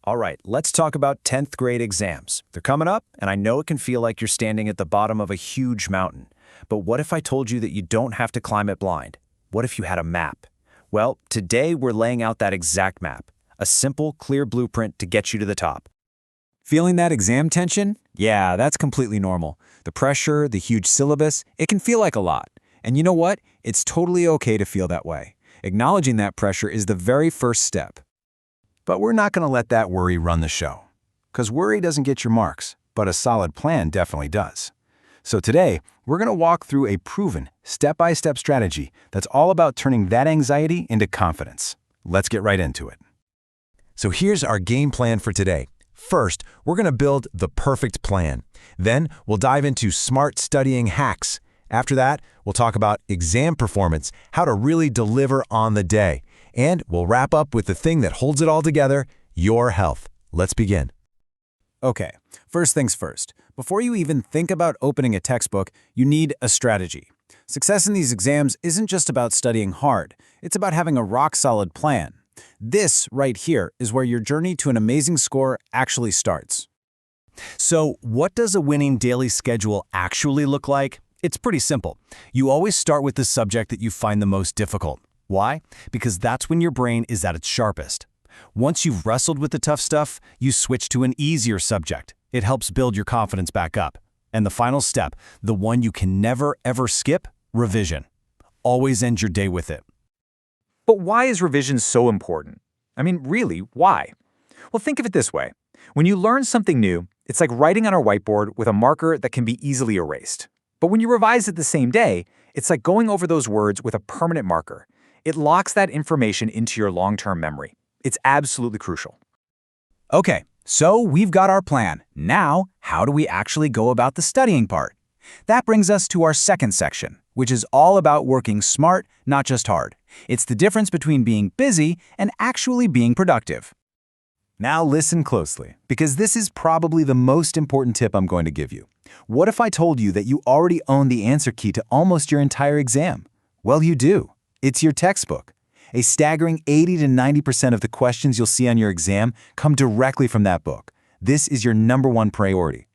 All right, let's talk about 10th grade exams. They're coming up, and I know it can feel like you're standing at the bottom of a huge mountain. But what if I told you that you don't have to climb it blind? What if you had a map? Well, today we're laying out that exact map, a simple, clear blueprint to get you to the top. Feeling that exam tension? Yeah, that's completely normal. The pressure, the huge syllabus, it can feel like a lot. And you know what? It's totally okay to feel that way. Acknowledging that pressure is the very first step. But we're not going to let that worry run the show. Because worry doesn't get your marks, but a solid plan definitely does. So today, we're going to walk through a proven, step-by-step strategy that's all about turning that anxiety into confidence. Let's get right into it. So here's our game plan for today. First, we're going to build the perfect plan. Then, we'll dive into smart studying hacks. After that, we'll talk about exam performance, how to really deliver on the day. And we'll wrap up with the thing that holds it all together, your health. Let's begin. Okay, first things first. Before you even think about opening a textbook, you need a strategy. Success in these exams isn't just about studying hard. It's about having a rock-solid plan. This right here is where your journey to an amazing score actually starts. So, what does a winning daily schedule actually look like? It's pretty simple. You always start with the subject that you find the most difficult. Why? Because that's when your brain is at its sharpest. Once you've wrestled with the tough stuff, you switch to an easier subject. It helps build your confidence back up. And the final step, the one you can never ever skip, revision. Always end your day with it. But why is revision so important? I mean, really, why? Well, think of it this way. When you learn something new, it's like writing on a whiteboard with a marker that can be easily erased. But when you revise it the same day, it's like going over those words with a permanent marker. It locks that information into your long-term memory. It's absolutely crucial. Okay, so we've got our plan. Now, how do we actually go about the studying part? That brings us to our second section, which is all about working smart, not just hard. It's the difference between being busy and actually being productive. Now listen closely, because this is probably the most important tip I'm going to give you. What if I told you that you already own the answer key to almost your entire exam? Well, you do. It's your textbook. A staggering 80 to 90% of the questions you'll see on your exam come directly from that book. This is your #1 priority.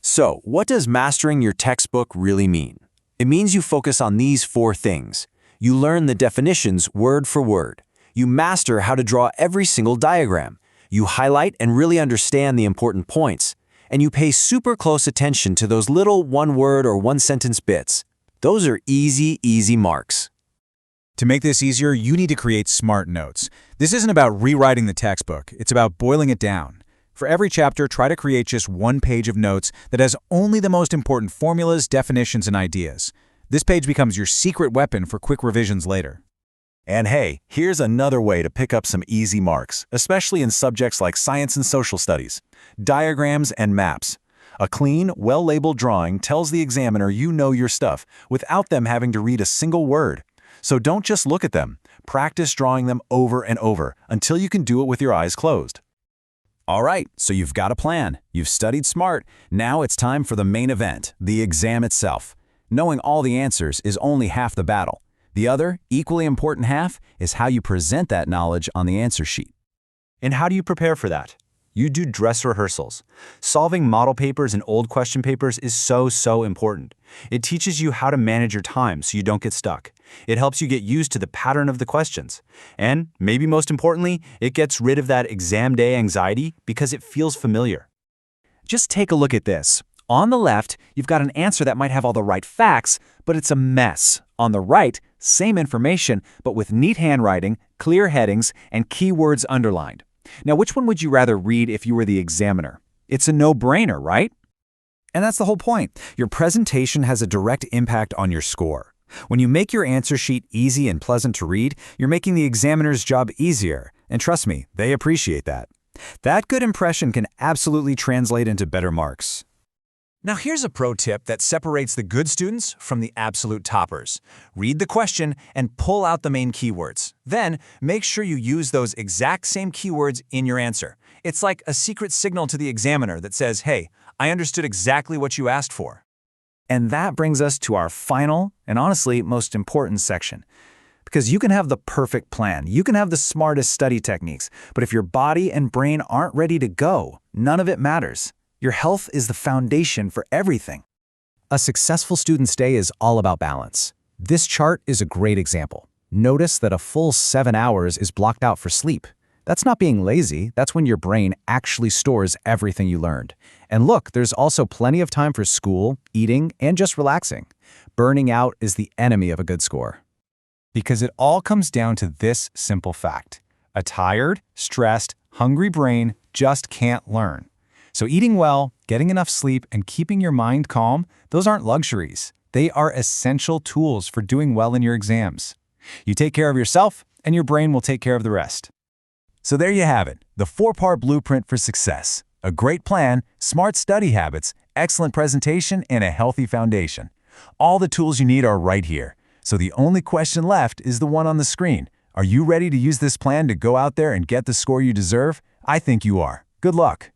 So, what does mastering your textbook really mean? It means you focus on these 4 things. You learn the definitions word for word. You master how to draw every single diagram. You highlight and really understand the important points. And you pay super close attention to those little one-word or one-sentence bits. Those are easy marks. To make this easier, you need to create smart notes. This isn't about rewriting the textbook. It's about boiling it down. For every chapter, try to create just 1 page of notes that has only the most important formulas, definitions, and ideas. This page becomes your secret weapon for quick revisions later. And hey, here's another way to pick up some easy marks, especially in subjects like science and social studies. Diagrams and maps. A clean, well-labeled drawing tells the examiner you know your stuff without them having to read a single word. So don't just look at them. Practice drawing them over and over until you can do it with your eyes closed. All right, so you've got a plan. You've studied smart. Now it's time for the main event, the exam itself. Knowing all the answers is only half the battle. The other, equally important half, is how you present that knowledge on the answer sheet. And how do you prepare for that? You do dress rehearsals. Solving model papers and old question papers is so important. It teaches you how to manage your time so you don't get stuck. It helps you get used to the pattern of the questions. And, maybe most importantly, it gets rid of that exam day anxiety because it feels familiar. Just take a look at this. On the left, you've got an answer that might have all the right facts, but it's a mess. On the right, same information, but with neat handwriting, clear headings, and keywords underlined. Now, which one would you rather read if you were the examiner? It's a no-brainer, right? And that's the whole point. Your presentation has a direct impact on your score. When you make your answer sheet easy and pleasant to read, you're making the examiner's job easier. And trust me, they appreciate that. That good impression can absolutely translate into better marks. Now here's a pro tip that separates the good students from the absolute toppers. Read the question and pull out the main keywords. Then, make sure you use those exact same keywords in your answer. It's like a secret signal to the examiner that says, hey, I understood exactly what you asked for. And that brings us to our final and honestly most important section. Because you can have the perfect plan, you can have the smartest study techniques, but if your body and brain aren't ready to go, none of it matters. Your health is the foundation for everything. A successful student's day is all about balance. This chart is a great example. Notice that a full 7 hours is blocked out for sleep. That's not being lazy, that's when your brain actually stores everything you learned. And look, there's also plenty of time for school, eating, and just relaxing. Burning out is the enemy of a good score. Because it all comes down to this simple fact. A tired, stressed, hungry brain just can't learn. So eating well, getting enough sleep, and keeping your mind calm, those aren't luxuries. They are essential tools for doing well in your exams. You take care of yourself, and your brain will take care of the rest. So there you have it, the 4-part blueprint for success. A great plan, smart study habits, excellent presentation, and a healthy foundation. All the tools you need are right here. So the only question left is the one on the screen. Are you ready to use this plan to go out there and get the score you deserve? I think you are. Good luck.